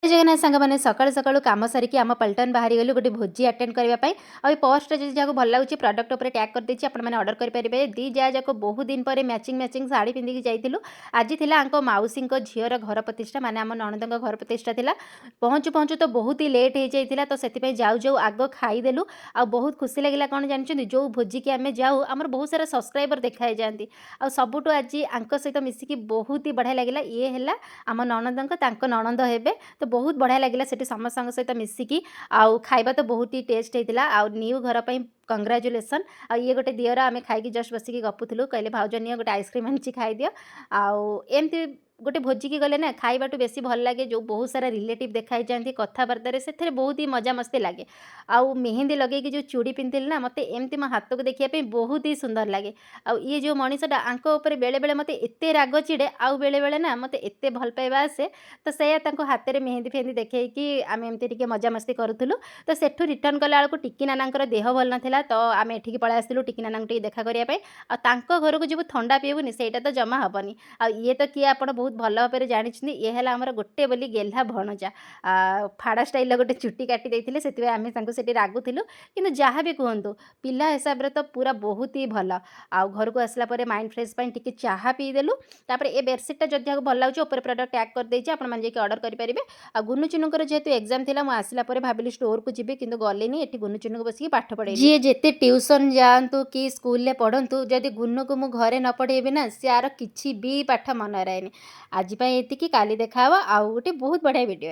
जगन्नाथ सांग मैंने सकाळु सकाळु काम सारिकी आम पल्टन बाहरी गलु गोटे भोजी अटेंड करने आ पोस्ट जब जहाँ भल लगे प्रडक्ट उपर टैग कर देती आपने ऑर्डर करेंगे दी जा जाक बहुत दिन पर मैचिंग मैचिंग शाढ़ी पिंधिकी जाइलु आज था मौसी झीर घर प्रतिष्ठा माने आम नणंद घर प्रतिष्ठा था पहुँचु पहुँचु तो बहुत ही लेट हो जाता तो से जाऊ जाऊ आग खाईदेलु आ बहुत खुशी लगे कौन जानते जो भोजी की आम जाऊ आमर बहुत सारा सब्सक्राइबर देखाई जाती आ सबुठ आज आंक सहित मिसिकी बहुत ही बढ़िया लगे ये है आम नणंद नणंद हेबे तो बहुत बढ़िया लगे से समस्त सहित मिसिकी आउ खाइबा तो बहुत ही टेस्ट होता आउ न्यू घर पर कंग्राचुलेसन आ ये गोटे दियर आम खाई जस्ट बसिक गपुलु कहले भाउज नि गोटे आइसक्रीम आनी खाई दियो आउ एमती गोटे भोजी की गले ना खाइबाटू बेसी भल लगे जो बहुत सारा रिलेटिव देखाई जाती कथबार्तार से बहुत ही मजा मस्ती लगे आउ मेहंदी लगे जो चूड़ी पिंधिली ना मत एमती मो हाथ को देखिए बहुत ही सुंदर लगे आउ ये जो मनीषटा आंक उपर बेले बेले मत एत राग चिड़े आउ बेले बेले ना मत एत भल पाइबा आसे तो से हाथ में मेहंदी फेहंदी देखी आम एमती मजा मस्ती करूँ तो सेठू रिटर्न कला बेलू टिकी नाना देह भल नाला तो आम एठिकी पळाई आसिलु टिकी नाना देखा करने घर को जब थंडा पीबुनि सेटा तो जमा हेनी आ ये तो किए आप बहुत भल भाव जानते ये है आमर गोटे बोली गेल्हा भणजा फाड़ा स्टाइल गोटे चुट्टी काटी देते से आम से रागुलु कि जहाँ भी कहतु पिला हिसाब से तो पूरा बहुत ही भल आउ घर को आसला माइंड फ्रेश टी चाह पीदेलु तापर ए बेडसीटा जब भल लगे ऊपर प्रडक्ट टैग कर देती आपड़ी ऑर्डर करेंगे आ गुनु चुनुकर जेहेतु एग्जाम थी आसला भाविली स्टोर को जी कि गलिनी ये गुनु चुनु को बस पाठ पढ़े जी जिते ट्यूशन जातु कि स्कूल पढ़ु जदि गुनु को मुझे घरे न पढ़ेबी ना सी आर किसी भी पाठ मन रहे आज ये काली देखा आउ गोटे बहुत बढ़िया वीडियो।